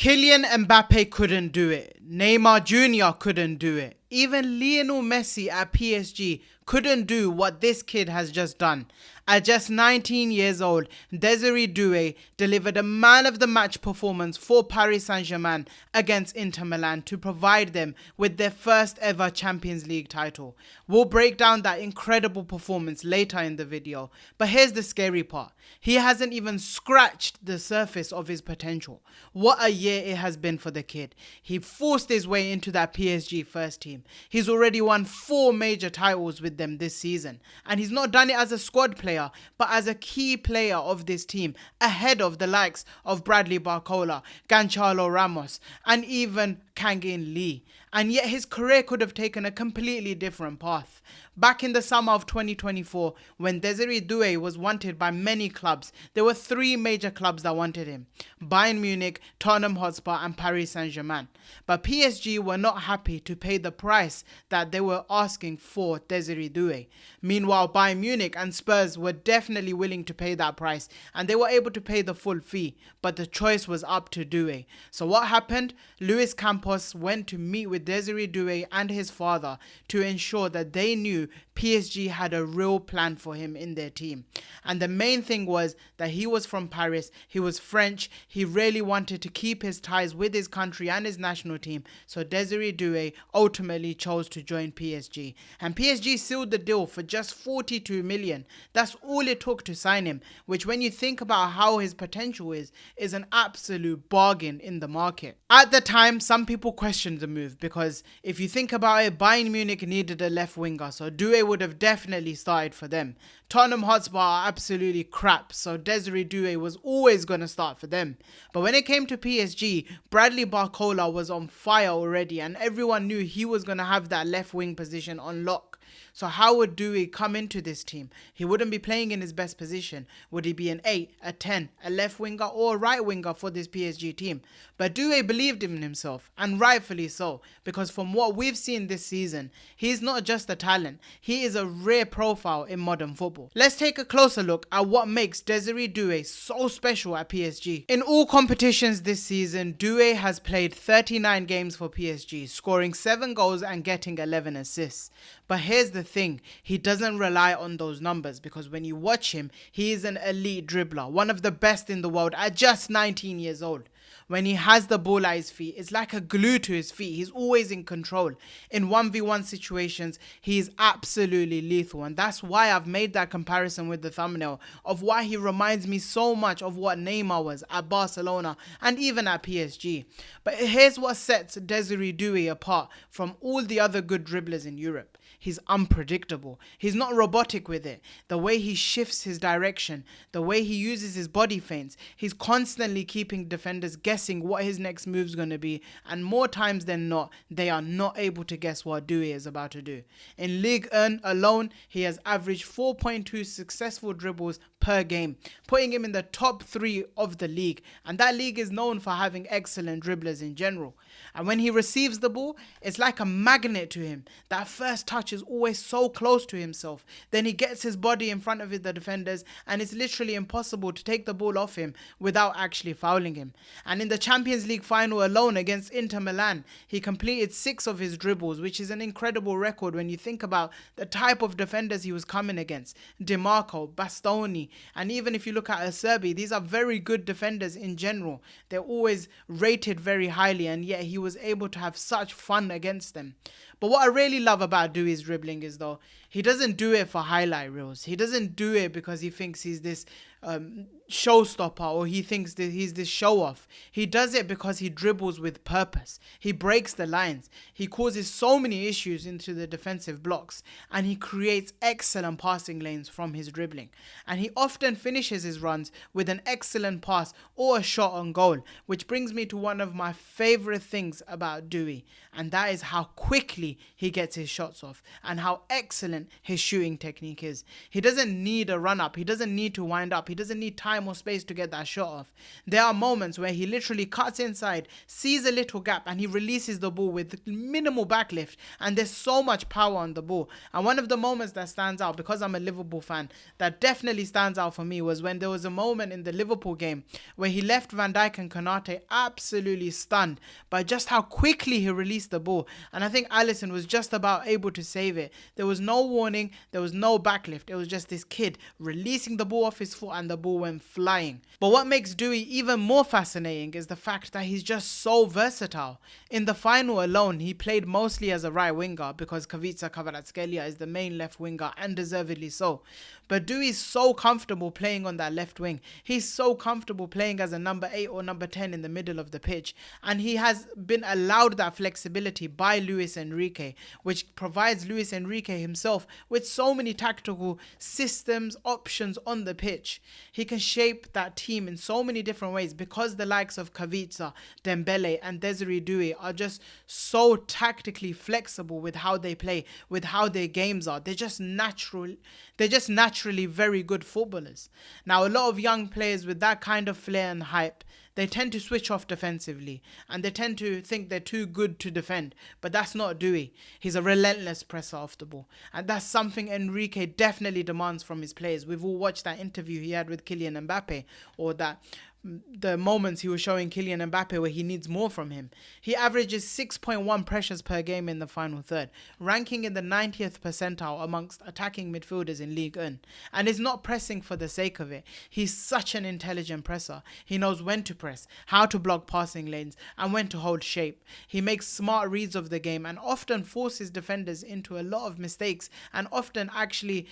Kylian Mbappe couldn't do it. Neymar Jr. couldn't do it. Even Lionel Messi at PSG couldn't do what this kid has just done. At just 19 years old, Désiré Doué delivered a man-of-the-match performance for Paris Saint-Germain against Inter Milan to provide them with their first ever Champions League title. We'll break down that incredible performance later in the video, but here's the scary part. He hasn't even scratched the surface of his potential. What a year it has been for the kid. He forced his way into that PSG first team. He's already won 4 major titles with them this season, and he's not done it as a squad player, but as a key player of this team, ahead of the likes of Bradley Barcola, Gonçalo Ramos, and even Kang-in Lee. And yet his career could have taken a completely different path. Back in the summer of 2024, when Désiré Doué was wanted by many clubs, there were 3 major clubs that wanted him: Bayern Munich, Tottenham Hotspur and Paris Saint-Germain. But PSG were not happy to pay the price that they were asking for Désiré Doué. Meanwhile, Bayern Munich and Spurs were definitely willing to pay that price, and they were able to pay the full fee, but the choice was up to Doué. So what happened? Luis Campos went to meet with Désiré Doué and his father to ensure that they knew PSG had a real plan for him in their team. And the main thing was that he was from Paris, he was French, he really wanted to keep his ties with his country and his national team, so Désiré Doué ultimately chose to join PSG. And PSG sealed the deal for just 42 million. That's all it took to sign him, which when you think about how his potential is an absolute bargain in the market. At the time, some people questioned the move because if you think about it, Bayern Munich needed a left winger, so Doué would have definitely started for them. Tottenham Hotspur are absolutely crap, so Désiré Doué was always going to start for them. But when it came to PSG, Bradley Barcola was on fire already, and everyone knew he was going to have that left wing position on lock. So how would Doué come into this team? He wouldn't be playing in his best position. Would he be an 8, a 10, a left winger or a right winger for this PSG team? But Doué believed in himself, and rightfully so, because from what we've seen this season, he's not just a talent, he is a rare profile in modern football. Let's take a closer look at what makes Désiré Doué so special at PSG. In all competitions this season, Doué has played 39 games for PSG, scoring 7 goals and getting 11 assists. But here's the thing, he doesn't rely on those numbers, because when you watch him, he is an elite dribbler, one of the best in the world at just 19 years old. When he has the ball at his feet, it's like a glue to his feet. He's always in control. In 1v1 situations, he is absolutely lethal. And that's why I've made that comparison with the thumbnail of why he reminds me so much of what Neymar was at Barcelona and even at PSG. But here's what sets Désiré Doué apart from all the other good dribblers in Europe. He's unpredictable. He's not robotic with it. The way he shifts his direction, the way he uses his body feints, he's constantly keeping defenders guessing what his next move's going to be, and more times than not, they are not able to guess what Doué is about to do. In Ligue 1 alone, he has averaged 4.2 successful dribbles per game, putting him in the top 3 of the league, and that league is known for having excellent dribblers in general. And when he receives the ball, it's like a magnet to him. That first touch is always so close to himself. Then he gets his body in front of the defenders, and it's literally impossible to take the ball off him without actually fouling him. And in the Champions League final alone against Inter Milan, he completed 6 of his dribbles, which is an incredible record when you think about the type of defenders he was coming against. DiMarco, Bastoni, and even if you look at Acerbi, these are very good defenders in general. They're always rated very highly, and yet he was able to have such fun against them. But what I really love about Doué's dribbling is, though, he doesn't do it for highlight reels. He doesn't do it because he thinks he's this showstopper or he thinks that he's this show-off. He does it because he dribbles with purpose. He breaks the lines. He causes so many issues into the defensive blocks, and he creates excellent passing lanes from his dribbling. And he often finishes his runs with an excellent pass or a shot on goal, which brings me to one of my favorite things about Doué, and that is how quickly he gets his shots off and how excellent his shooting technique is. He doesn't need a run-up. He doesn't need to wind up. He doesn't need time time or space to get that shot off. There are moments where he literally cuts inside, sees a little gap, and he releases the ball with minimal backlift, and there's so much power on the ball. And one of the moments that stands out, because I'm a Liverpool fan, that definitely stands out for me was when there was a moment in the Liverpool game where he left Van Dijk and Konate absolutely stunned by just how quickly he released the ball. And I think Alisson was just about able to save it. There was no warning, there was no backlift. It was just this kid releasing the ball off his foot and the ball went flying. But what makes Doue even more fascinating is the fact that he's just so versatile. In the final alone, he played mostly as a right winger because Kavica Kvaratskhelia is the main left winger, and deservedly so. But Doue is so comfortable playing on that left wing. He's so comfortable playing as a number 8 or number 10 in the middle of the pitch. And he has been allowed that flexibility by Luis Enrique, which provides Luis Enrique himself with so many tactical systems, options on the pitch. He can shape that team in so many different ways because the likes of Kavica, Dembele and Désiré Doué are just so tactically flexible with how they play, with how their games are. They're just naturally very good footballers. Now, a lot of young players with that kind of flair and hype, they tend to switch off defensively and they tend to think they're too good to defend. But that's not Doue. He's a relentless presser off the ball. And that's something Enrique definitely demands from his players. We've all watched that interview he had with Kylian Mbappe, or the moments he was showing Kylian Mbappe where he needs more from him. He averages 6.1 pressures per game in the final third, ranking in the 90th percentile amongst attacking midfielders in Ligue 1. And is not pressing for the sake of it. He's such an intelligent presser. He knows when to press, how to block passing lanes, and when to hold shape. He makes smart reads of the game and often forces defenders into a lot of mistakes, and often actually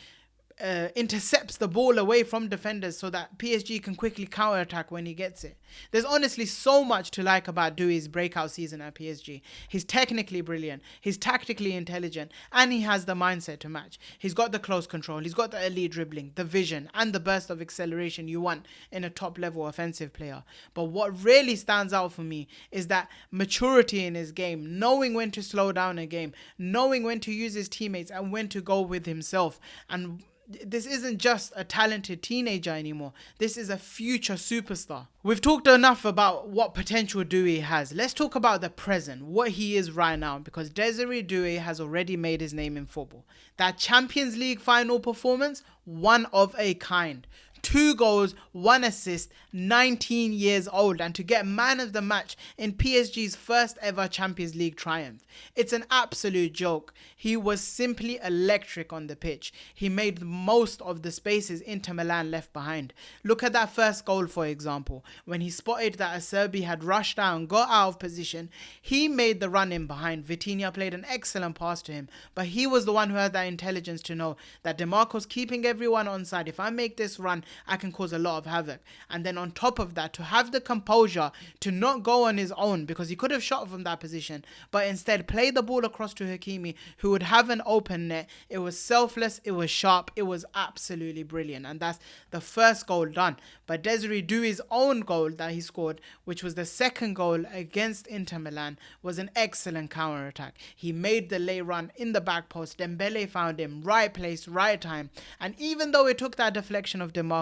intercepts the ball away from defenders so that PSG can quickly counterattack when he gets it. There's honestly so much to like about Doué's breakout season at PSG. He's technically brilliant, he's tactically intelligent, and he has the mindset to match. He's got the close control, he's got the elite dribbling, the vision, and the burst of acceleration you want in a top-level offensive player. But what really stands out for me is that maturity in his game, knowing when to slow down a game, knowing when to use his teammates and when to go with himself. And this isn't just a talented teenager anymore. This is a future superstar. We've talked enough about what potential Doue has. Let's talk about the present, what he is right now, because Désiré Doué has already made his name in football. That Champions League final performance, one of a kind. 2 goals, 1 assist, 19 years old, and to get man of the match in PSG's first ever Champions League triumph. It's an absolute joke. He was simply electric on the pitch. He made the most of the spaces Inter Milan left behind. Look at that first goal, for example. When he spotted that Acerbi had rushed down, got out of position, he made the run in behind. Vitinha played an excellent pass to him, but he was the one who had that intelligence to know that DeMarco's keeping everyone onside. If I make this run, I can cause a lot of havoc. And then on top of that, to have the composure to not go on his own, because he could have shot from that position, but instead play the ball across to Hakimi, who would have an open net. It was selfless, it was sharp, it was absolutely brilliant. And that's the first goal done. But Désiré Doué's own goal that he scored, which was the second goal against Inter Milan, was an excellent counter-attack. He made the lay run in the back post. Dembele found him, right place, right time. And even though it took that deflection of DeMarco,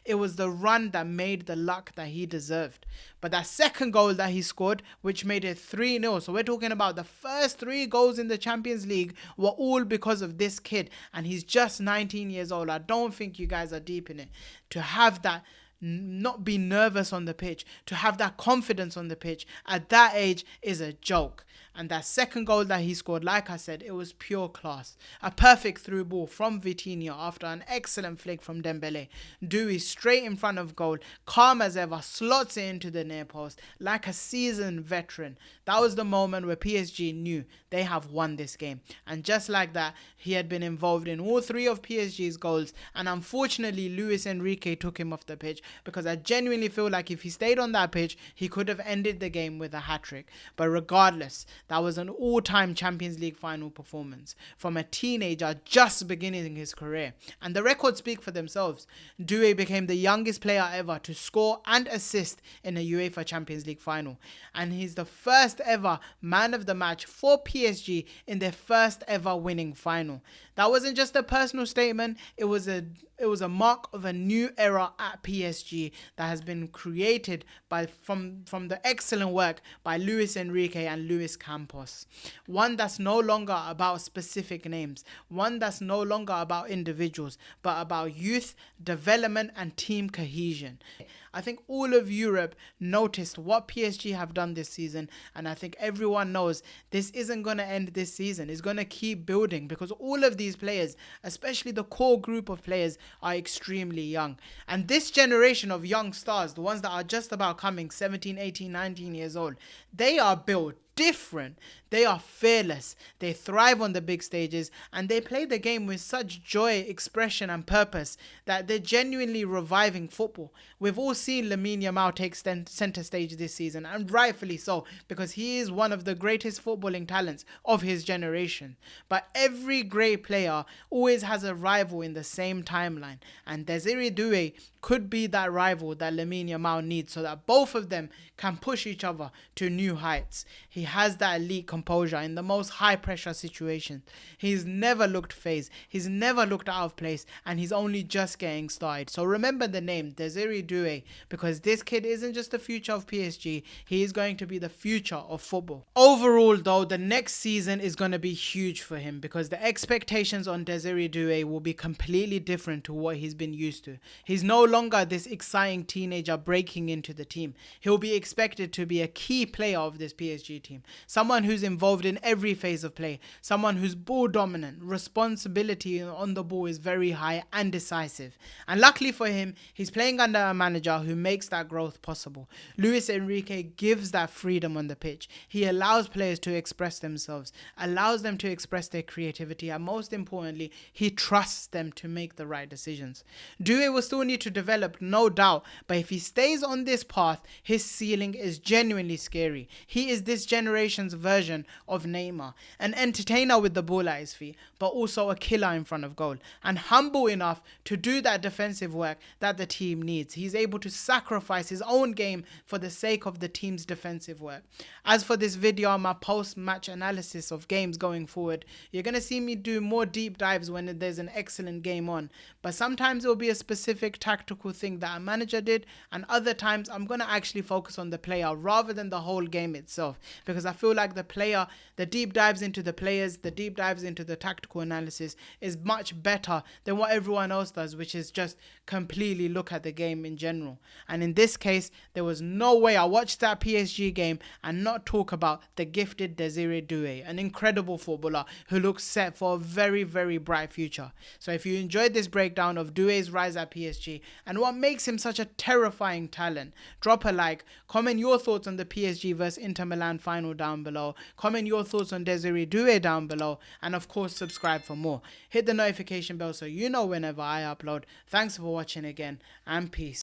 it was the run that made the luck that he deserved. But that second goal that he scored, which made it 3-0. So we're talking about the first 3 goals in the Champions League were all because of this kid. And he's just 19 years old. I don't think you guys are deep in it. To have that, not be nervous on the pitch, to have that confidence on the pitch at that age is a joke. And that second goal that he scored, like I said, it was pure class. A perfect through ball from Vitinha after an excellent flick from Dembele. Doue straight in front of goal, calm as ever, slots it into the near post like a seasoned veteran. That was the moment where PSG knew they have won this game. And just like that, he had been involved in all 3 of PSG's goals. And unfortunately, Luis Enrique took him off the pitch, because I genuinely feel like if he stayed on that pitch, he could have ended the game with a hat-trick. But regardless, that was an all-time Champions League final performance from a teenager just beginning his career. And the records speak for themselves. Doue became the youngest player ever to score and assist in a UEFA Champions League final. And he's the first ever man of the match for PSG in their first ever winning final. That wasn't just a personal statement, it was a mark of a new era at PSG. PSG that has been created from the excellent work by Luis Enrique and Luis Campos. One that's no longer about specific names, one that's no longer about individuals, but about youth, development, and team cohesion. I think all of Europe noticed what PSG have done this season, and I think everyone knows this isn't going to end this season. It's going to keep building because all of these players, especially the core group of players, are extremely young. And this generation of young stars, the ones that are just about coming 17, 18, 19 years old, they are built different. They are fearless. They thrive on the big stages and they play the game with such joy, expression and purpose that they're genuinely reviving football. We've all seen Lamine Yamal take center stage this season, and rightfully so, because he is one of the greatest footballing talents of his generation. But every great player always has a rival in the same timeline, and Désiré Doué could be that rival that Lamine Yamal needs so that both of them can push each other to new heights. He has that elite composure in the most high pressure situations. He's never looked phased. He's never looked out of place, and he's only just getting started. So remember the name Désiré Doué, because this kid isn't just the future of PSG. He is going to be the future of football. Overall though, the next season is going to be huge for him because the expectations on Désiré Doué will be completely different to what he's been used to. He's no longer this exciting teenager breaking into the team. He'll be expected to be a key player of this PSG team. Someone who's involved in every phase of play. Someone who's ball dominant. Responsibility on the ball is very high and decisive. And luckily for him, he's playing under a manager who makes that growth possible. Luis Enrique gives that freedom on the pitch. He allows players to express themselves, allows them to express their creativity, and most importantly, he trusts them to make the right decisions. Doue will still need to develop, no doubt, but if he stays on this path, his ceiling is genuinely scary. He is this generation's version of Neymar, an entertainer with the ball at his feet, but also a killer in front of goal, and humble enough to do that defensive work that the team needs. He's able to sacrifice his own game for the sake of the team's defensive work. As for this video, my post-match analysis of games going forward, you're going to see me do more deep dives when there's an excellent game on, but sometimes it'll be a specific tactical thing that a manager did, and other times I'm going to actually focus on the player rather than the whole game itself, because I feel like the deep dives into the players, the deep dives into the tactical analysis is much better than what everyone else does, which is just completely look at the game in general. And in this case, there was no way I watched that PSG game and not talk about the gifted Désiré Doué, an incredible footballer who looks set for a very, very bright future. So if you enjoyed this breakdown of Doué's rise at PSG and what makes him such a terrifying talent, drop a like, comment your thoughts on the PSG vs Inter Milan final down below, comment your thoughts on Désiré Doué down below, and of course subscribe for more. Hit the notification bell so you know whenever I upload. Thanks for watching again, and peace.